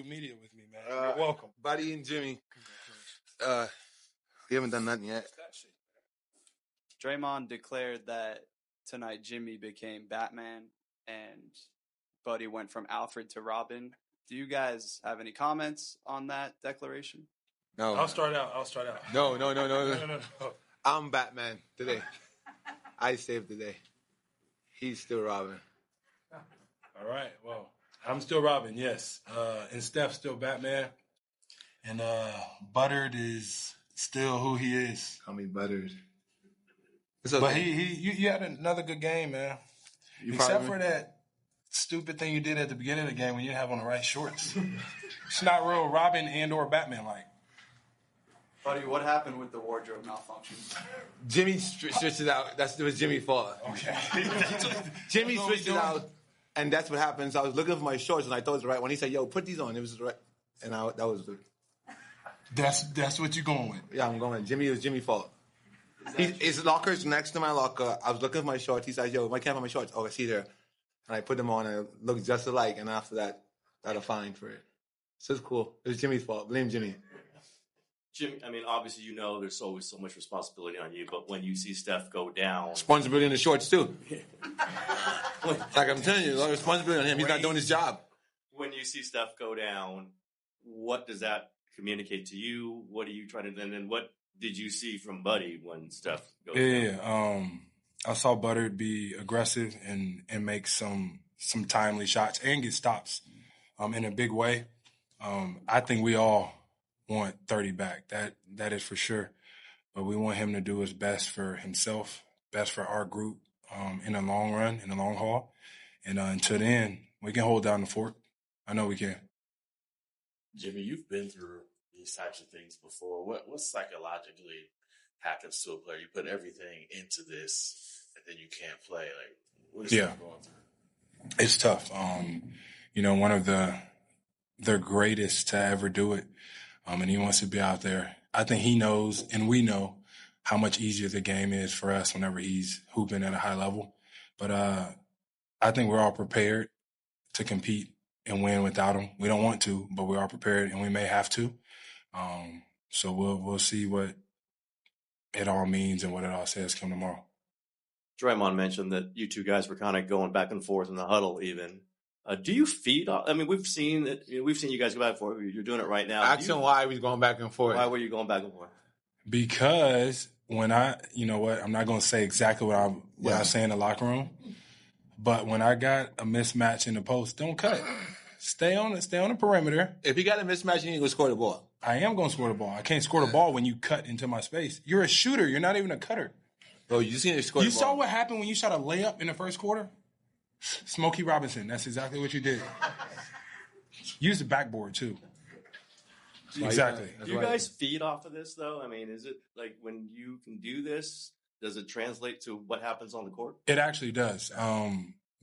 Media with me, man. You're welcome. Buddy and Jimmy. We haven't done nothing yet. Draymond declared that tonight Jimmy became Batman and Buddy went from Alfred to Robin. Do you guys have any comments on that declaration? No. I'll start out. No. I'm Batman today. I saved the day. He's still Robin. All right. Well, I'm still Robin, yes. And Steph's still Batman. And Buttered is still who he is. Call me Buttered. Okay. But you had another good game, man. Except for that stupid thing you did at the beginning of the game when you didn't have on the right shorts. It's not real Robin and or Batman-like. Buddy, what happened with the wardrobe malfunction? Jimmy switched it out. It was Jimmy's fault. Okay. Jimmy switched it out, and that's what happened. So I was looking for my shorts, and I thought it was the right one. He said, yo, put these on. It was the right. And that was the... That's what you're going with? Yeah, I'm going with Jimmy. It was Jimmy's fault. His locker's next to my locker. I was looking for my shorts. He said, yo, why can't I have my shorts? Oh, I see there. And I put them on, and it looked just alike. And after that, got a fine for it. So it's cool. It was Jimmy's fault. Blame Jimmy. Jimmy, I mean, obviously, there's always so much responsibility on you, but when you see Steph go down... Responsibility in the shorts, too. Like I'm telling you, a lot of responsibility on him. He's not doing his job. When you see Steph go down, what does that communicate to you? What are you trying to... And then what did you see from Buddy when Steph goes down? Yeah, I saw Butter be aggressive and make some timely shots and get stops in a big way. I think we all want 30 back. That is for sure. But we want him to do his best for himself, best for our group in the long run, in the long haul. And until then, we can hold down the fort. I know we can. Jimmy, you've been through these types of things before. What psychologically happens to a player? You put everything into this, and then you can't play. Like, what is that going through? It's tough. One of the greatest to ever do it. And he wants to be out there. I think he knows, and we know, how much easier the game is for us whenever he's hooping at a high level. But I think we're all prepared to compete and win without him. We don't want to, but we are prepared, and we may have to. So we'll see what it all means and what it all says come tomorrow. Draymond mentioned that you two guys were kind of going back and forth in the huddle even. Do you feed off? I mean, we've seen you guys go back and forth. You're doing it right now. Ask him why we going back and forth. Why were you going back and forth? Because when I'm not going to say exactly what I say in the locker room, but when I got a mismatch in the post, don't cut it. Stay on the perimeter. If you got a mismatch, you need to score the ball. I am going to score the ball. I can't score the ball when you cut into my space. You're a shooter. You're not even a cutter. Bro, you seen it score the ball. You saw what happened when you shot a layup in the first quarter? Smokey Robinson. That's exactly what you did. Use the backboard, too. Exactly. Do you guys feed off of this, though? I mean, is it like when you can do this, does it translate to what happens on the court? It actually does.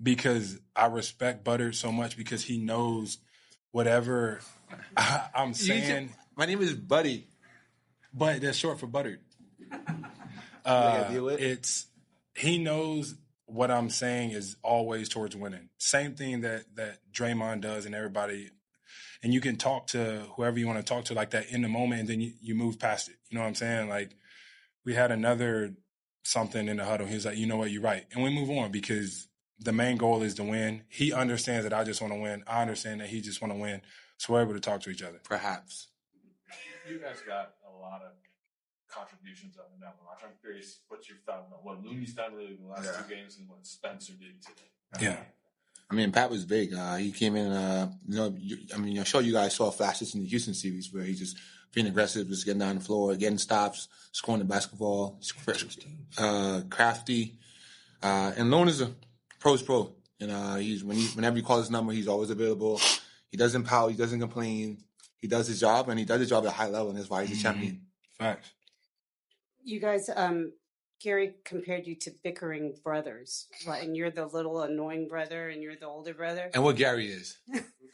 Because I respect Butter so much because he knows whatever I'm saying. My name is Buddy. But that's short for Buttered. He knows what I'm saying is always towards winning. Same thing that Draymond does and everybody. And you can talk to whoever you want to talk to like that in the moment, and then you move past it. You know what I'm saying? Like, we had another something in the huddle. He was like, you know what, you're right. And we move on because the main goal is to win. He understands that I just want to win. I understand that he just want to win. So we're able to talk to each other. Perhaps. You guys got a lot of contributions up and down the line. I'm curious what you've thought about what Looney's done really in the last two games and what Spencer did today. Yeah. I mean, Pat was big. He came in, I'm sure you guys saw flashes in the Houston series where he's just being aggressive, just getting down the floor, getting stops, scoring the basketball, crafty. And Lone is a pro's pro. And whenever you call his number, he's always available. He doesn't pout. He doesn't complain. He does his job, and he does his job at a high level, and that's why he's a champion. Facts. You guys, Gary compared you to bickering brothers, and you're the little annoying brother, and you're the older brother. And what Gary is?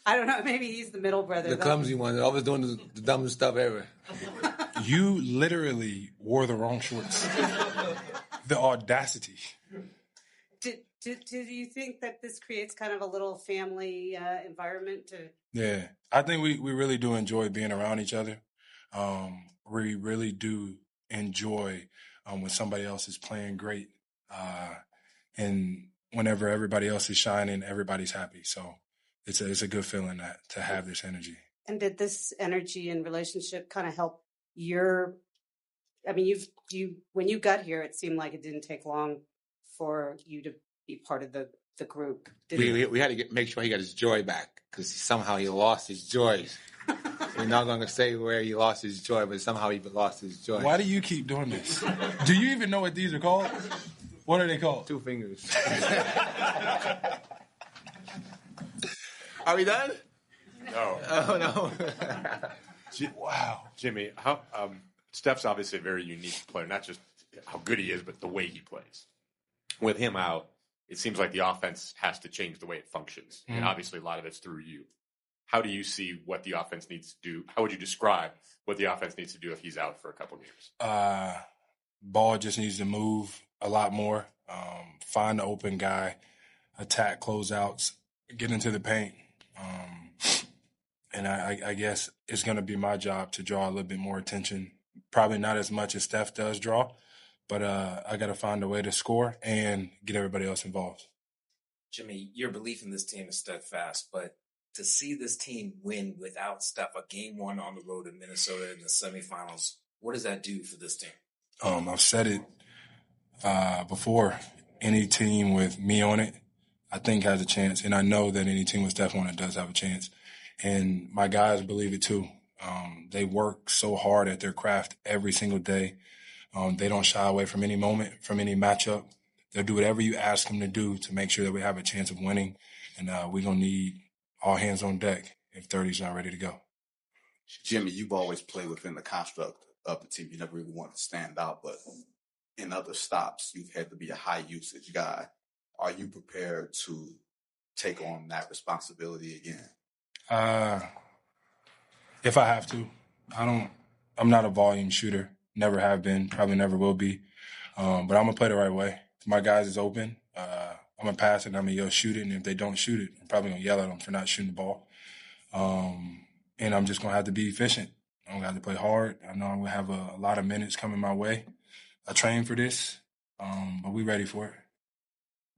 I don't know. Maybe he's the middle brother. The clumsy one, always doing the dumbest stuff ever. You literally wore the wrong shorts. The audacity. Do you think that this creates kind of a little family environment to? Yeah, I think we really do enjoy being around each other. We really do enjoy when somebody else is playing great, and whenever everybody else is shining, everybody's happy. So it's a good feeling to have this energy. And did this energy and relationship kind of help your? I mean, when you got here, it seemed like it didn't take long for you to be part of the group. We had to make sure he got his joy back because somehow he lost his joy. We're not going to say where he lost his joy, but somehow he lost his joy. Why do you keep doing this? Do you even know what these are called? What are they called? 2 fingers. Are we done? No. Oh, no. Wow. Jimmy, Steph's obviously a very unique player, not just how good he is, but the way he plays. With him out, it seems like the offense has to change the way it functions. And obviously a lot of it's through you. How do you see what the offense needs to do? How would you describe what the offense needs to do if he's out for a couple of games? Ball just needs to move a lot more. Find the open guy, attack closeouts, get into the paint. And I guess it's going to be my job to draw a little bit more attention. Probably not as much as Steph does draw, but I got to find a way to score and get everybody else involved. Jimmy, your belief in this team is steadfast, but to see this team win without Steph, a game one on the road in Minnesota in the semifinals, what does that do for this team? I've said it before. Any team with me on it, I think has a chance, and I know that any team with Steph on it does have a chance. And my guys believe it too. They work so hard at their craft every single day. They don't shy away from any moment, from any matchup. They'll do whatever you ask them to do to make sure that we have a chance of winning. And we're going to need all hands on deck if 30's not ready to go. Jimmy, you've always played within the construct of the team. You never really wanted to stand out, but in other stops, you've had to be a high usage guy. Are you prepared to take on that responsibility again? If I have to. I'm not a volume shooter. Never have been, probably never will be. But I'm going to play the right way. If my guys is open, I'm going to pass it and I'm going to yell shoot it. And if they don't shoot it, I'm probably going to yell at them for not shooting the ball. And I'm just going to have to be efficient. I'm going to have to play hard. I know I'm going to have a lot of minutes coming my way. I trained for this, but we ready for it.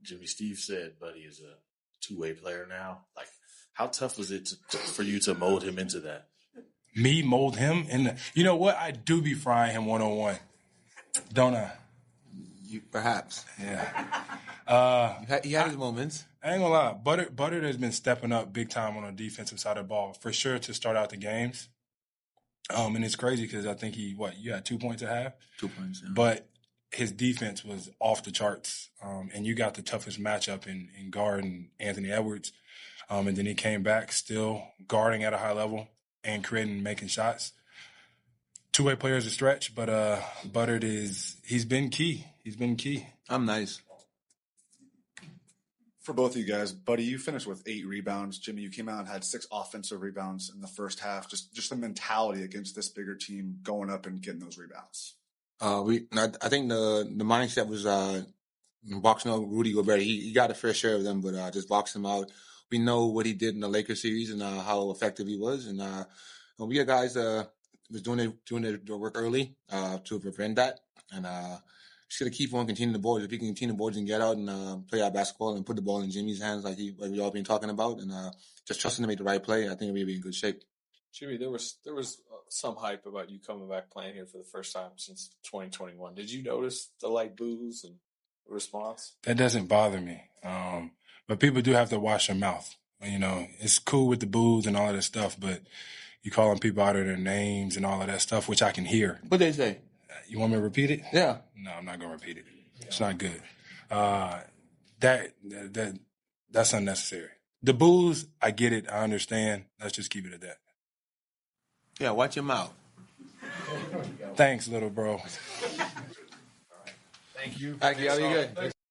Jimmy, Steve said Buddy is a two-way player now. Like, how tough was it for you to mold him into that? Me mold him? You know what? I do be frying him one-on-one. Don't I? Perhaps. Yeah. He had his moments. I ain't gonna lie. Butler has been stepping up big time on the defensive side of the ball, for sure, to start out the games. And it's crazy because I think you had 2 points at half? 2 points, yeah. But his defense was off the charts. And you got the toughest matchup in guarding Anthony Edwards. And then he came back still guarding at a high level and making shots. Two-way player is a stretch, but Butler he's been key. He's been key. I'm nice. For both of you guys, Buddy, you finished with 8 rebounds. Jimmy, you came out and had 6 offensive rebounds in the first half. Just the mentality against this bigger team going up and getting those rebounds. I think the mindset was boxing out Rudy Gobert. He got a fair share of them, but just box him out. We know what he did in the Lakers series and how effective he was, and we got guys was doing their work early to prevent that, and just gotta keep on continuing the boards. If he can continue the boards and get out and play our basketball and put the ball in Jimmy's hands like we all been talking about, and just trusting to make the right play, I think we'll be in good shape. Jimmy, there was some hype about you coming back playing here for the first time since 2021. Did you notice the light boos and response? That doesn't bother me. But people do have to wash their mouth. You know, it's cool with the boos and all of that stuff, but you calling people out of their names and all of that stuff, which I can hear. What they say? You want me to repeat it? Yeah. No, I'm not going to repeat it. It's not good. That's unnecessary. The boos, I get it. I understand. Let's just keep it at that. Yeah, watch your mouth. Thanks, little bro. Thank you. Thank you. How you good?